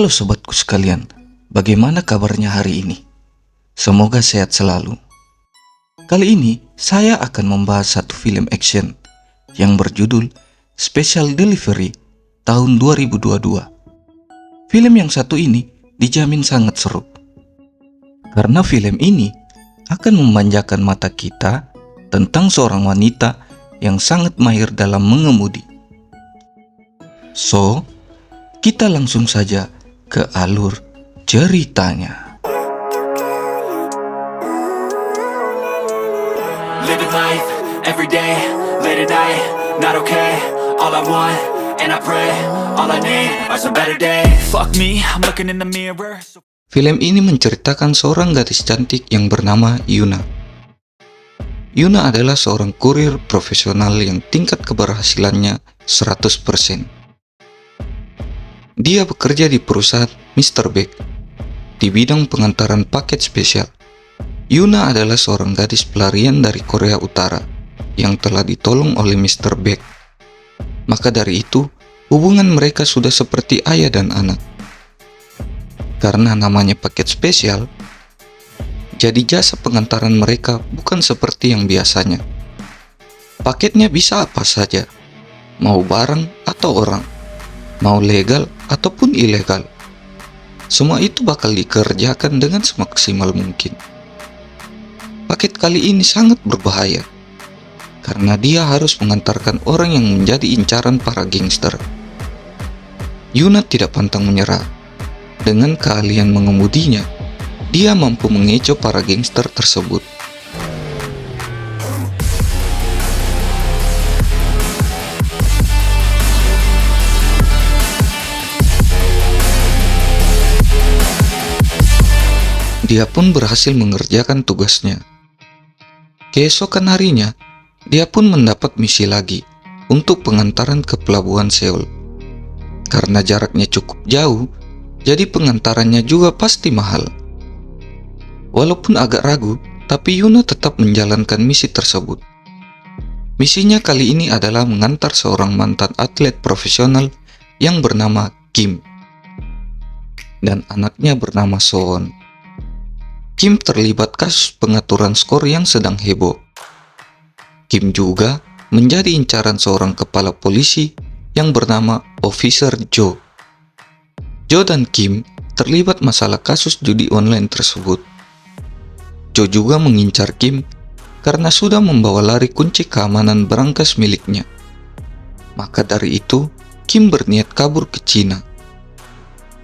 Halo sobatku sekalian, bagaimana kabarnya hari ini? Semoga sehat selalu. Kali ini saya akan membahas satu film action yang berjudul Special Delivery tahun 2022. Film yang satu ini dijamin sangat seru. Karena film ini akan memanjakan mata kita tentang seorang wanita yang sangat mahir dalam mengemudi. So, kita langsung saja ke alur ceritanya. Living life, every day, late at night, not okay. All I want, and I pray, all I need are some better days. Fuck me, I'm looking in the mirror. Film ini menceritakan seorang gadis cantik yang bernama Yuna. Yuna adalah seorang kurir profesional yang tingkat keberhasilannya 100%. Dia bekerja di perusahaan Mr. Beck di bidang pengantaran paket spesial. Yuna adalah seorang gadis pelarian dari Korea Utara yang telah ditolong oleh Mr. Beck. Maka dari itu, hubungan mereka sudah seperti ayah dan anak. Karena namanya paket spesial, jadi jasa pengantaran mereka bukan seperti yang biasanya. Paketnya bisa apa saja, mau barang atau orang, mau legal ataupun ilegal. Semua itu bakal dikerjakan dengan semaksimal mungkin. Paket kali ini sangat berbahaya, karena dia harus mengantarkan orang yang menjadi incaran para gangster. Yuna tidak pantang menyerah. Dengan keahlian mengemudinya, dia mampu mengecoh para gangster tersebut. Dia pun berhasil mengerjakan tugasnya. Keesokan harinya, dia pun mendapat misi lagi untuk pengantaran ke pelabuhan Seoul. Karena jaraknya cukup jauh, jadi pengantarannya juga pasti mahal. Walaupun agak ragu, tapi Yuna tetap menjalankan misi tersebut. Misinya kali ini adalah mengantar seorang mantan atlet profesional yang bernama Kim dan anaknya bernama Soon. Kim terlibat kasus pengaturan skor yang sedang heboh. Kim juga menjadi incaran seorang kepala polisi yang bernama Officer Joe. Joe dan Kim terlibat masalah kasus judi online tersebut. Joe juga mengincar Kim karena sudah membawa lari kunci keamanan berangkas miliknya. Maka dari itu, Kim berniat kabur ke Cina.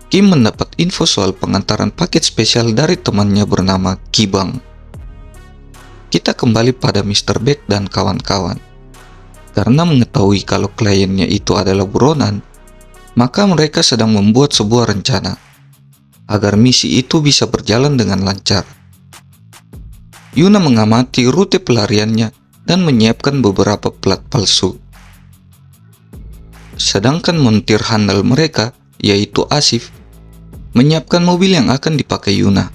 Kim mendapat info soal pengantaran paket spesial dari temannya bernama Kibang. Kita kembali pada Mr. Beck dan kawan-kawan. Karena mengetahui kalau kliennya itu adalah buronan, maka mereka sedang membuat sebuah rencana agar misi itu bisa berjalan dengan lancar. Yuna mengamati rute pelariannya dan menyiapkan beberapa plat palsu. Sedangkan montir handal mereka, yaitu Asif, menyiapkan mobil yang akan dipakai Yuna.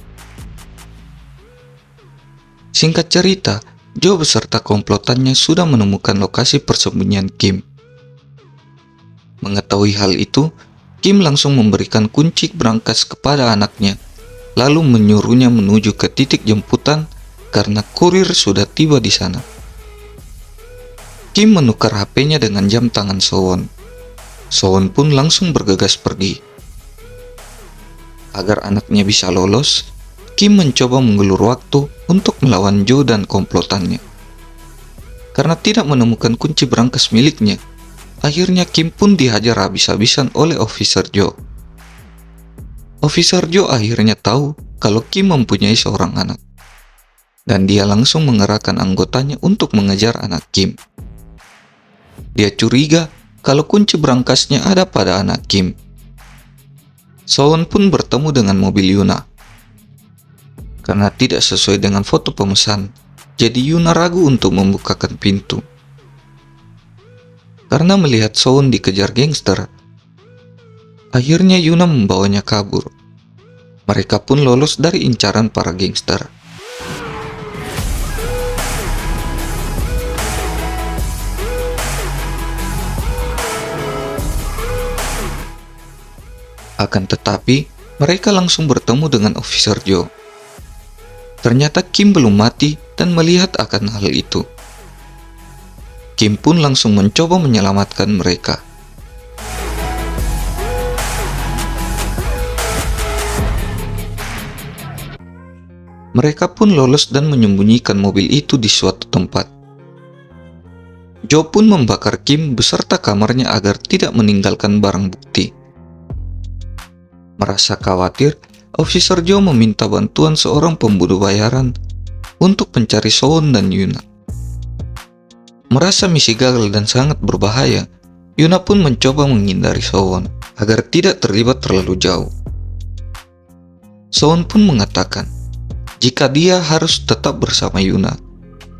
Singkat cerita, Joe beserta komplotannya sudah menemukan lokasi persembunyian Kim. Mengetahui hal itu, Kim langsung memberikan kunci berangkas kepada anaknya, lalu menyuruhnya menuju ke titik jemputan karena kurir sudah tiba di sana. Kim menukar HP-nya dengan jam tangan Soon. Soon pun langsung bergegas pergi. Agar anaknya bisa lolos, Kim mencoba mengulur waktu untuk melawan Joe dan komplotannya. Karena tidak menemukan kunci berangkas miliknya, akhirnya Kim pun dihajar habis-habisan oleh Officer Joe. Officer Joe akhirnya tahu kalau Kim mempunyai seorang anak, dan dia langsung mengerahkan anggotanya untuk mengejar anak Kim. Dia curiga kalau kunci berangkasnya ada pada anak Kim. Soon pun bertemu dengan mobil Yuna. Karena tidak sesuai dengan foto pemesan, jadi Yuna ragu untuk membukakan pintu. Karena melihat Soon dikejar gangster, akhirnya Yuna membawanya kabur. Mereka pun lolos dari incaran para gangster. Akan tetapi, mereka langsung bertemu dengan Officer Joe. Ternyata Kim belum mati dan melihat akan hal itu. Kim pun langsung mencoba menyelamatkan mereka. Mereka pun lolos dan menyembunyikan mobil itu di suatu tempat. Joe pun membakar Kim beserta kamarnya agar tidak meninggalkan barang bukti. Merasa khawatir, Officer Joe meminta bantuan seorang pembunuh bayaran untuk mencari Sowon dan Yuna. Merasa misi gagal dan sangat berbahaya, Yuna pun mencoba menghindari Sowon agar tidak terlibat terlalu jauh. Sowon pun mengatakan jika dia harus tetap bersama Yuna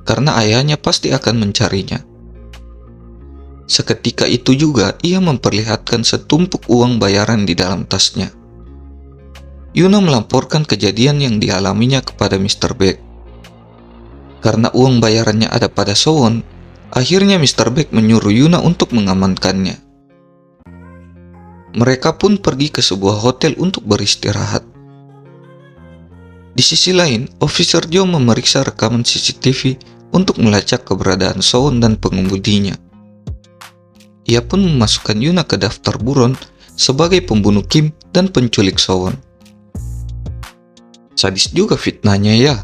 karena ayahnya pasti akan mencarinya. Seketika itu juga ia memperlihatkan setumpuk uang bayaran di dalam tasnya. Yuna melaporkan kejadian yang dialaminya kepada Mr. Beck. Karena uang bayarannya ada pada Sowon, akhirnya Mr. Beck menyuruh Yuna untuk mengamankannya. Mereka pun pergi ke sebuah hotel untuk beristirahat. Di sisi lain, Officer Joe memeriksa rekaman CCTV untuk melacak keberadaan Sowon dan pengemudinya. Ia pun memasukkan Yuna ke daftar buron sebagai pembunuh Kim dan penculik Sowon. Sadis juga fitnahnya ya.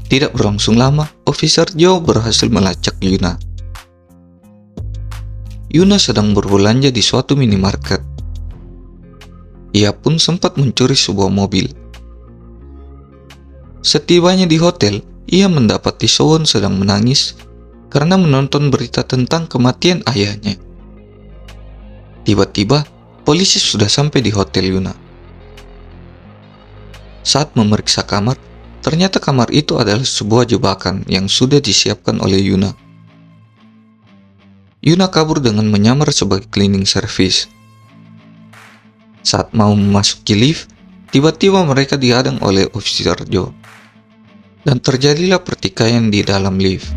Tidak berlangsung lama, Officer Joe berhasil melacak Yuna. Yuna sedang berbelanja di suatu minimarket. Ia pun sempat mencuri sebuah mobil. Setibanya di hotel, ia mendapati Sowon sedang menangis karena menonton berita tentang kematian ayahnya. Tiba-tiba, polisi sudah sampai di hotel Yuna. Saat memeriksa kamar, ternyata kamar itu adalah sebuah jebakan yang sudah disiapkan oleh Yuna. Yuna kabur dengan menyamar sebagai cleaning service. Saat mau memasuki lift, tiba-tiba mereka dihadang oleh Officer Joe. Dan terjadilah pertikaian di dalam lift.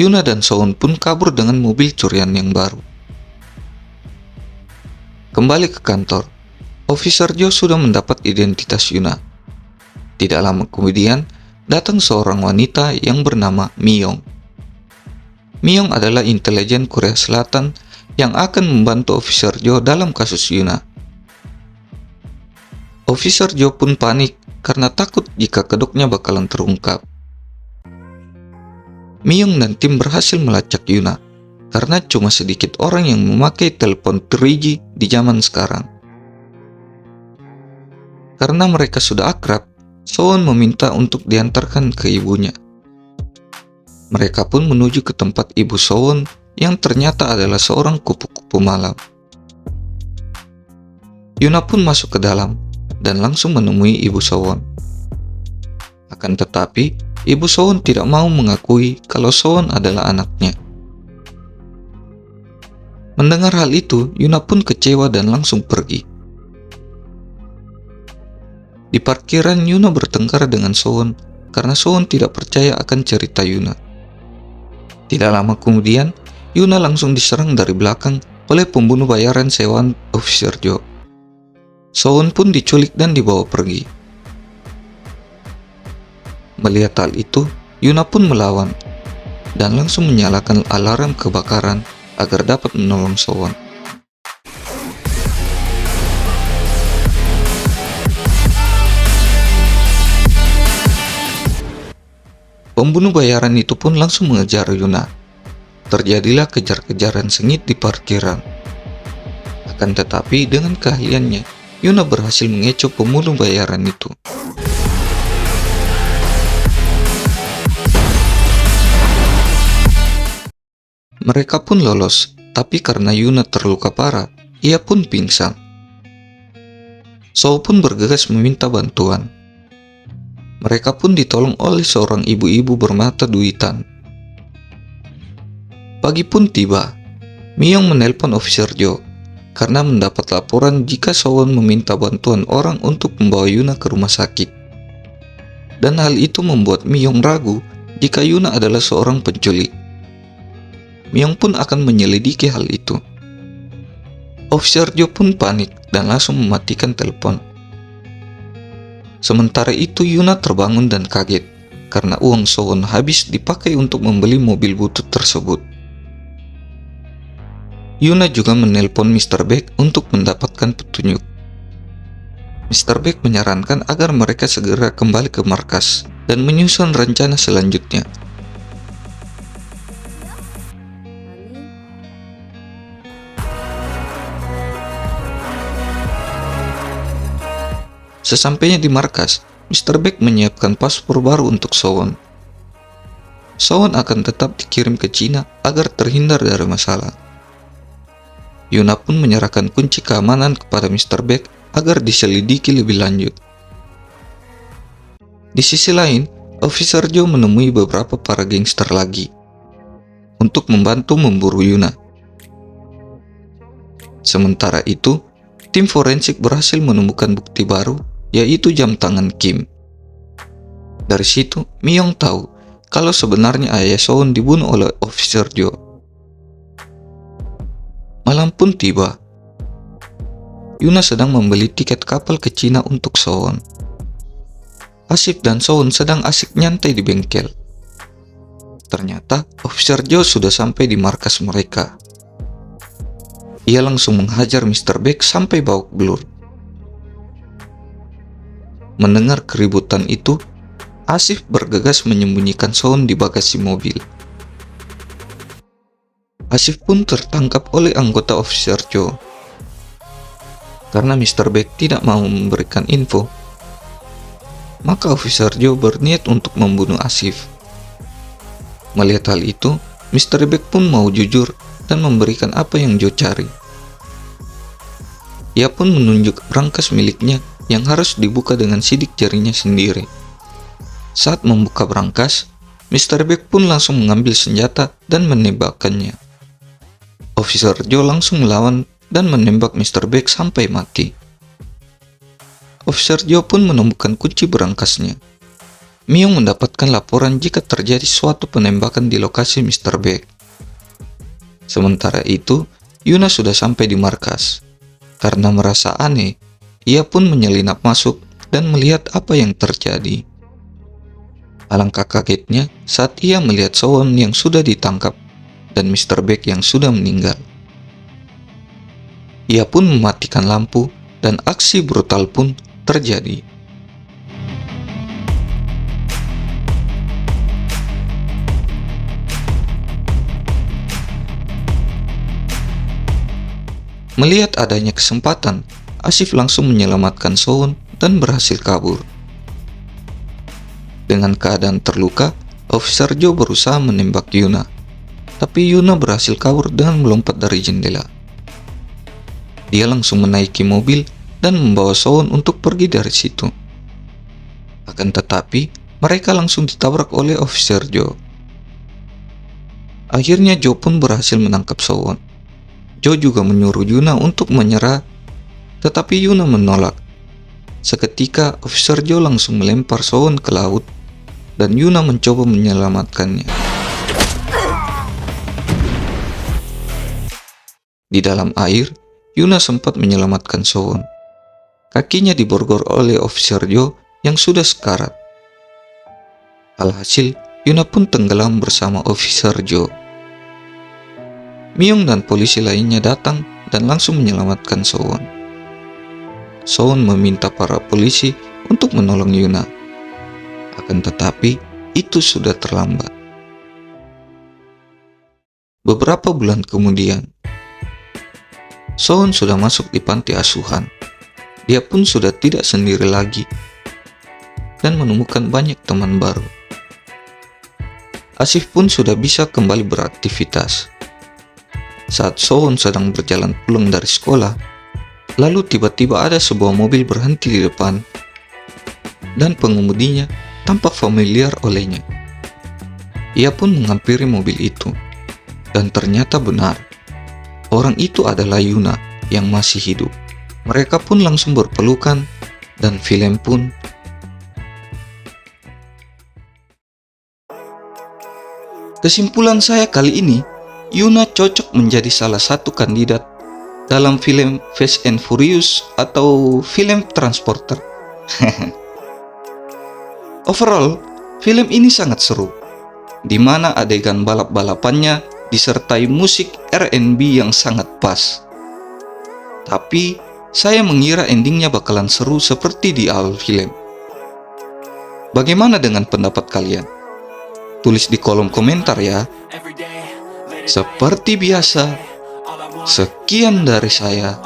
Yuna dan Sowon pun kabur dengan mobil curian yang baru. Kembali ke kantor, Officer Joe sudah mendapat identitas Yuna. Tidak lama kemudian, datang seorang wanita yang bernama Myung. Myung adalah intelijen Korea Selatan yang akan membantu Officer Joe dalam kasus Yuna. Officer Joe pun panik karena takut jika kedoknya bakalan terungkap. Myung dan tim berhasil melacak Yuna karena cuma sedikit orang yang memakai telepon 3G di zaman sekarang. Karena mereka sudah akrab, Sowon meminta untuk diantarkan ke ibunya. Mereka pun menuju ke tempat ibu Sowon yang ternyata adalah seorang kupu-kupu malam. Yuna pun masuk ke dalam dan langsung menemui ibu Sowon. Akan tetapi, ibu Sowon tidak mau mengakui kalau Sowon adalah anaknya. Mendengar hal itu, Yuna pun kecewa dan langsung pergi. Di parkiran, Yuna bertengkar dengan Sowon karena Sowon tidak percaya akan cerita Yuna. Tidak lama kemudian, Yuna langsung diserang dari belakang oleh pembunuh bayaran sewaan Officer Joe. Sowon pun diculik dan dibawa pergi. Melihat hal itu, Yuna pun melawan dan langsung menyalakan alarm kebakaran agar dapat menolong Sowon. Pembunuh bayaran itu pun langsung mengejar Yuna. Terjadilah kejar-kejaran sengit di parkiran. Akan tetapi dengan keahliannya, Yuna berhasil mengecoh pembunuh bayaran itu. Mereka pun lolos, tapi karena Yuna terluka parah, ia pun pingsan. Sowon pun bergegas meminta bantuan. Mereka pun ditolong oleh seorang ibu-ibu bermata duitan. Pagi pun tiba. Myung menelpon Officer Joe karena mendapat laporan jika Sowon meminta bantuan orang untuk membawa Yuna ke rumah sakit. Dan hal itu membuat Myung ragu jika Yuna adalah seorang penculik. Myung pun akan menyelidiki hal itu. Officer Jo pun panik dan langsung mematikan telepon. Sementara itu Yuna terbangun dan kaget karena uang Sowon habis dipakai untuk membeli mobil butut tersebut. Yuna juga menelpon Mr. Baek untuk mendapatkan petunjuk. Mr. Baek menyarankan agar mereka segera kembali ke markas dan menyusun rencana selanjutnya. Sesampainya di markas, Mr. Baek menyiapkan paspor baru untuk Sowon. Sowon akan tetap dikirim ke Cina agar terhindar dari masalah. Yuna pun menyerahkan kunci keamanan kepada Mr. Baek agar diselidiki lebih lanjut. Di sisi lain, Officer Jo menemui beberapa para gangster lagi untuk membantu memburu Yuna. Sementara itu, tim forensik berhasil menemukan bukti baru, yaitu jam tangan Kim. Dari situ, Myung tahu kalau sebenarnya ayah Sowon dibunuh oleh Officer Jo. Malam pun tiba. Yuna sedang membeli tiket kapal ke Cina untuk Sowon. Asif dan Sowon sedang asik nyantai di bengkel. Ternyata Officer Jo sudah sampai di markas mereka. Ia langsung menghajar Mr. Baek sampai babak belur. Mendengar keributan itu, Asif bergegas menyembunyikan Sowon di bagasi mobil. Asif pun tertangkap oleh anggota Officer Jo. Karena Mr. Baek tidak mau memberikan info, maka Officer Jo berniat untuk membunuh Asif. Melihat hal itu, Mr. Baek pun mau jujur dan memberikan apa yang Jo cari. Ia pun menunjuk brankas miliknya yang harus dibuka dengan sidik jarinya sendiri. Saat membuka brankas, Mr. Baek pun langsung mengambil senjata dan menembakkannya. Officer Jo langsung melawan dan menembak Mr. Baek sampai mati. Officer Jo pun menemukan kunci berangkasnya. Myung mendapatkan laporan jika terjadi suatu penembakan di lokasi Mr. Baek. Sementara itu, Yuna sudah sampai di markas. Karena merasa aneh, ia pun menyelinap masuk dan melihat apa yang terjadi. Alangkah kagetnya saat ia melihat Sowon yang sudah ditangkap dan Mr. Baek yang sudah meninggal. Ia pun mematikan lampu dan aksi brutal pun terjadi. Melihat adanya kesempatan, Asif langsung menyelamatkan Sowon dan berhasil kabur. Dengan keadaan terluka, Officer Jo berusaha menembak Yuna. Tapi Yuna berhasil kabur dengan melompat dari jendela. Dia langsung menaiki mobil dan membawa Sowon untuk pergi dari situ. Akan tetapi, mereka langsung ditabrak oleh Officer Jo. Akhirnya Jo pun berhasil menangkap Sowon. Jo juga menyuruh Yuna untuk menyerah, tetapi Yuna menolak. Seketika, Officer Jo langsung melempar Sowon ke laut, dan Yuna mencoba menyelamatkannya. Di dalam air, Yuna sempat menyelamatkan Sowon. Kakinya diborgol oleh Officer Jo yang sudah sekarat. Alhasil, Yuna pun tenggelam bersama Officer Jo. Myung dan polisi lainnya datang dan langsung menyelamatkan Sowon. Sowon meminta para polisi untuk menolong Yuna. Akan tetapi, itu sudah terlambat. Beberapa bulan kemudian, Sowon sudah masuk di panti asuhan. Dia pun sudah tidak sendiri lagi dan menemukan banyak teman baru. Asif pun sudah bisa kembali beraktivitas. Saat Sowon sedang berjalan pulang dari sekolah, lalu tiba-tiba ada sebuah mobil berhenti di depan dan pengemudinya tampak familiar olehnya. Ia pun menghampiri mobil itu dan ternyata benar. Orang itu adalah Yuna yang masih hidup. Mereka pun langsung berpelukan dan film pun kesimpulan saya kali ini, Yuna cocok menjadi salah satu kandidat dalam film Fast and Furious atau film Transporter. Overall, film ini sangat seru, di mana adegan balap-balapannya disertai musik R&B yang sangat pas. Tapi, saya mengira endingnya bakalan seru seperti di awal film. Bagaimana dengan pendapat kalian? Tulis di kolom komentar ya. Seperti biasa, sekian dari saya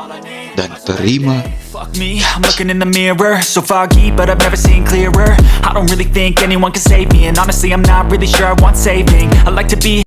dan terima. Fuck me, I'm looking in the mirror, so foggy, but I've never seen clearer. I don't really think anyone can save me, and honestly I'm not really sure I want saving. I like to be